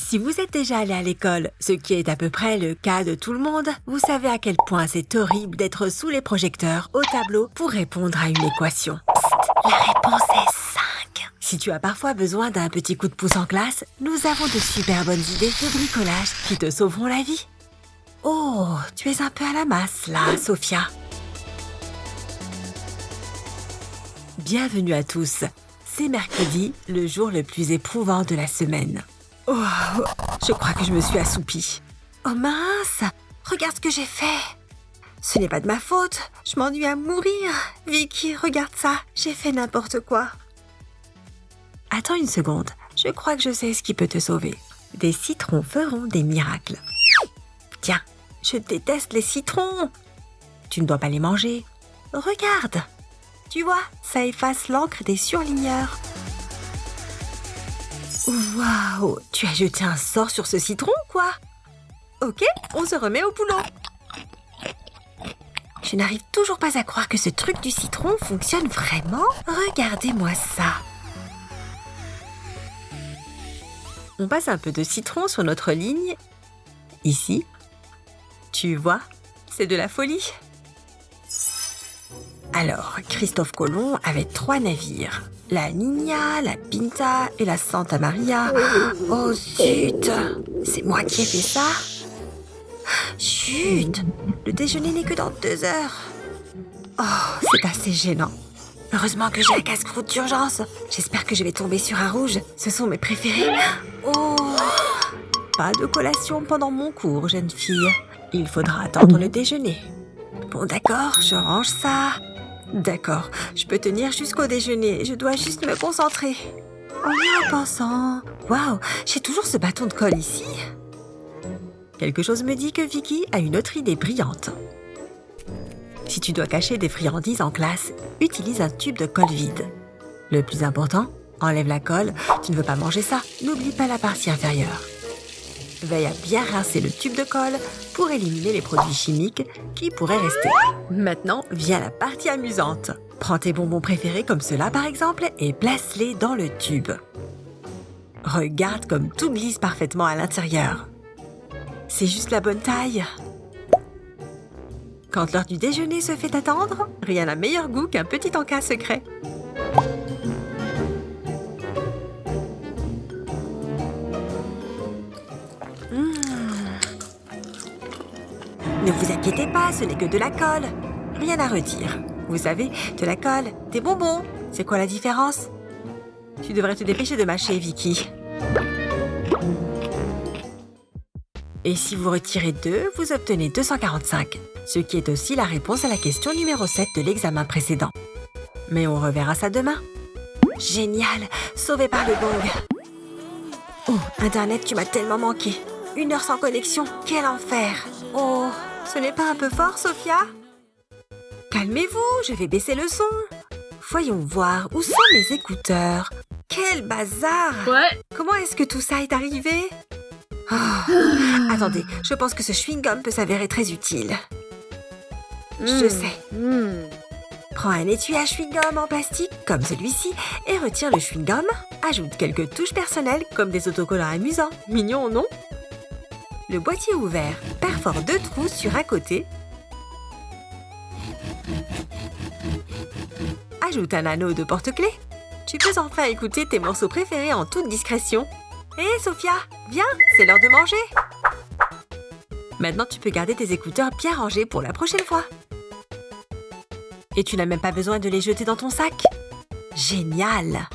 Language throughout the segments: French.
Si vous êtes déjà allé à l'école, ce qui est à peu près le cas de tout le monde, vous savez à quel point c'est horrible d'être sous les projecteurs au tableau pour répondre à une équation. Psst, la réponse est 5. Si tu as parfois besoin d'un petit coup de pouce en classe, nous avons de super bonnes idées de bricolage qui te sauveront la vie. Oh, tu es un peu à la masse là, Sophia. Bienvenue à tous. C'est mercredi, le jour le plus éprouvant de la semaine. Oh, je crois que je me suis assoupie. Oh mince, regarde ce que j'ai fait. Ce n'est pas de ma faute, je m'ennuie à mourir. Vicky, regarde ça, j'ai fait n'importe quoi. Attends une seconde, je crois que je sais ce qui peut te sauver. Des citrons feront des miracles. Tiens, je déteste les citrons. Tu ne dois pas les manger. Regarde, tu vois, ça efface l'encre des surligneurs. Waouh, tu as jeté un sort sur ce citron, quoi? Ok, on se remet au boulot. Je n'arrive toujours pas à croire que ce truc du citron fonctionne vraiment. Regardez-moi ça. On passe un peu de citron sur notre ligne. Ici. Tu vois, c'est de la folie. Alors, Christophe Colomb avait 3 navires. La Niña, la Pinta et la Santa Maria. Oh zut! C'est moi qui ai fait ça? Chut! Le déjeuner n'est que dans 2 heures. Oh, c'est assez gênant. Heureusement que j'ai un casse-croûte d'urgence. J'espère que je vais tomber sur un rouge. Ce sont mes préférés. Oh! Pas de collation pendant mon cours, jeune fille. Il faudra attendre le déjeuner. Bon, d'accord, je range ça. D'accord, je peux tenir jusqu'au déjeuner. Je dois juste me concentrer. En y repensant... Waouh, j'ai toujours ce bâton de colle ici. Quelque chose me dit que Vicky a une autre idée brillante. Si tu dois cacher des friandises en classe, utilise un tube de colle vide. Le plus important, enlève la colle. Tu ne veux pas manger ça. N'oublie pas la partie inférieure. Veille à bien rincer le tube de colle pour éliminer les produits chimiques qui pourraient rester. Maintenant, vient la partie amusante. Prends tes bonbons préférés comme ceux-là par exemple et place-les dans le tube. Regarde comme tout glisse parfaitement à l'intérieur. C'est juste la bonne taille. Quand l'heure du déjeuner se fait attendre, rien n'a meilleur goût qu'un petit encas secret. Ne vous inquiétez pas, ce n'est que de la colle. Rien à redire. Vous savez, de la colle, des bonbons. C'est quoi la différence? Tu devrais te dépêcher de mâcher, Vicky. Et si vous retirez 2, vous obtenez 245, ce qui est aussi la réponse à la question numéro 7 de l'examen précédent. Mais on reverra ça demain. Génial, sauvé par le gong. Oh, Internet, tu m'as tellement manqué. 1 heure sans connexion, quel enfer. Oh, ce n'est pas un peu fort, Sophia? Calmez-vous, je vais baisser le son. Voyons voir, où sont mes écouteurs? Quel bazar! Ouais. Comment est-ce que tout ça est arrivé? Oh, attendez, je pense que ce chewing-gum peut s'avérer très utile. Je sais. Prends un étui à chewing-gum en plastique, comme celui-ci, et retire le chewing-gum. Ajoute quelques touches personnelles, comme des autocollants amusants. Mignon, non? Le boîtier ouvert, perfore 2 trous sur un côté. Ajoute un anneau de porte-clés. Tu peux enfin écouter tes morceaux préférés en toute discrétion. Hé, Sophia, viens, c'est l'heure de manger. Maintenant, tu peux garder tes écouteurs bien rangés pour la prochaine fois. Et tu n'as même pas besoin de les jeter dans ton sac. Génial!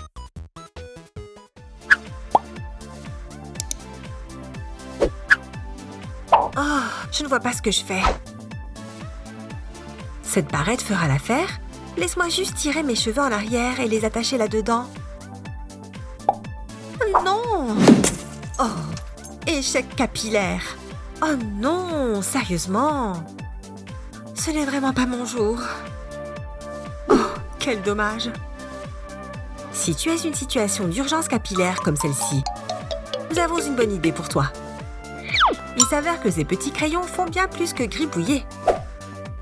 Oh, je ne vois pas ce que je fais. Cette barrette fera l'affaire. Laisse-moi juste tirer mes cheveux en arrière et les attacher là-dedans. Non! Oh, échec capillaire. Oh non, sérieusement. Ce n'est vraiment pas mon jour. Oh, quel dommage. Si tu es une situation d'urgence capillaire comme celle-ci, nous avons une bonne idée pour toi. Il s'avère que ces petits crayons font bien plus que gribouiller.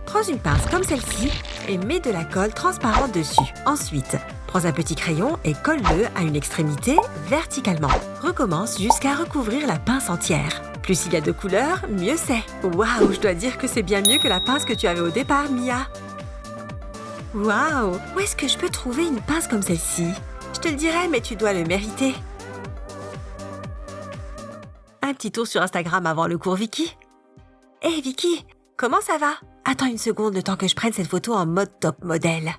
Prends une pince comme celle-ci et mets de la colle transparente dessus. Ensuite, Prends un petit crayon et colle-le à une extrémité verticalement. Recommence jusqu'à recouvrir la pince entière. Plus il y a de couleurs, mieux c'est. Waouh, je dois dire que c'est bien mieux que la pince que tu avais au départ, Mia. Waouh, où est-ce que je peux trouver une pince comme celle-ci? Je te le dirai, mais tu dois le mériter. Un petit tour sur Instagram avant le cours, Vicky. Hé, Vicky, comment ça va? Attends une seconde le temps que je prenne cette photo en mode top modèle.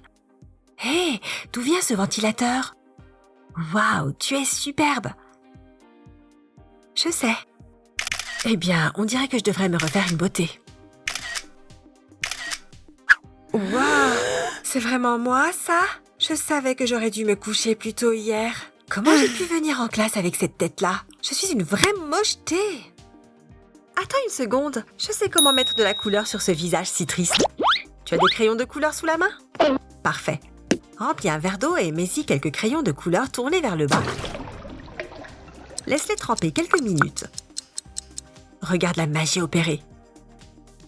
Hé, d'où vient ce ventilateur? Waouh, tu es superbe. Je sais. Eh bien, on dirait que je devrais me refaire une beauté. Waouh, c'est vraiment moi, ça? Je savais que j'aurais dû me coucher plus tôt hier. Comment j'ai pu venir en classe avec cette tête-là? Je suis une vraie mocheté. Attends une seconde, je sais comment mettre de la couleur sur ce visage si triste. Tu as des crayons de couleur sous la main? Parfait. Remplis un verre d'eau et mets-y quelques crayons de couleur tournés vers le bas. Laisse-les tremper quelques minutes. Regarde la magie opérer.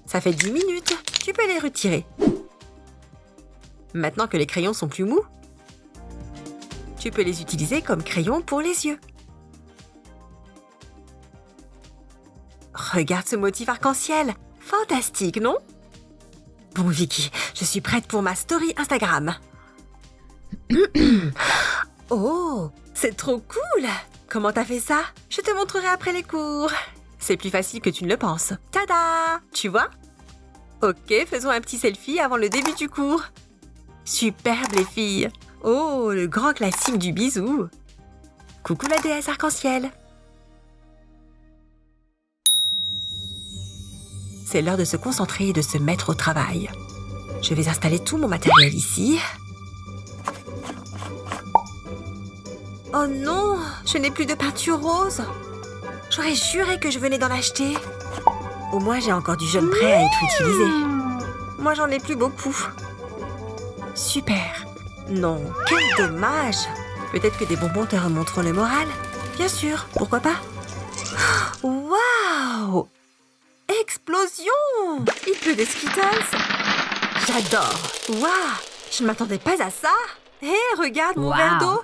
Ça fait 10 minutes, tu peux les retirer. Maintenant que les crayons sont plus mous, tu peux les utiliser comme crayons pour les yeux. Regarde ce motif arc-en-ciel. Fantastique, non? Bon, Vicky, je suis prête pour ma story Instagram. Oh, c'est trop cool! Comment t'as fait ça? Je te montrerai après les cours. C'est plus facile que tu ne le penses. Tada! Tu vois? Ok, faisons un petit selfie avant le début du cours. Superbe, les filles! Oh, le grand classique du bisou! Coucou la déesse arc-en-ciel! C'est l'heure de se concentrer et de se mettre au travail. Je vais installer tout mon matériel ici. Oh non, je n'ai plus de peinture rose. J'aurais juré que je venais d'en acheter. Au moins, j'ai encore du jaune prêt à être utilisé. Moi, j'en ai plus beaucoup. Super. Non, quel dommage. Peut-être que des bonbons te remonteront le moral. Bien sûr, pourquoi pas? Waouh! Explosion! Il pleut des Skittles. J'adore. Waouh! Je ne m'attendais pas à ça. Hé, regarde mon verre d'eau.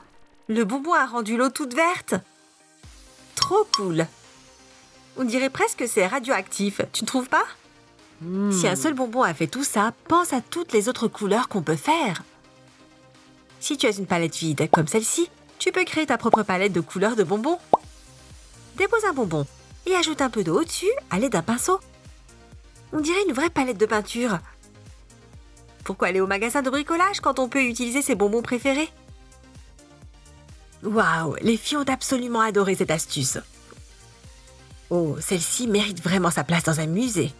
Le bonbon a rendu l'eau toute verte. Trop cool. On dirait presque que c'est radioactif, tu ne trouves pas? Si un seul bonbon a fait tout ça, pense à toutes les autres couleurs qu'on peut faire. Si tu as une palette vide comme celle-ci, tu peux créer ta propre palette de couleurs de bonbons. Dépose un bonbon et ajoute un peu d'eau au-dessus à l'aide d'un pinceau. On dirait une vraie palette de peinture. Pourquoi aller au magasin de bricolage quand on peut utiliser ses bonbons préférés? Waouh, les filles ont absolument adoré cette astuce. Oh, celle-ci mérite vraiment sa place dans un musée.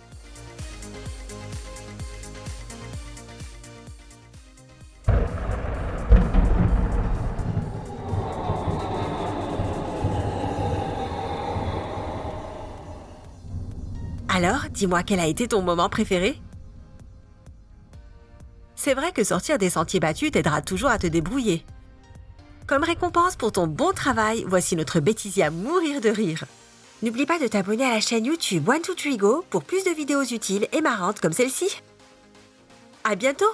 Alors, dis-moi quel a été ton moment préféré? C'est vrai que sortir des sentiers battus t'aidera toujours à te débrouiller. Comme récompense pour ton bon travail, voici notre bêtisier à mourir de rire. N'oublie pas de t'abonner à la chaîne YouTube One Two Three Go pour plus de vidéos utiles et marrantes comme celle-ci. À bientôt!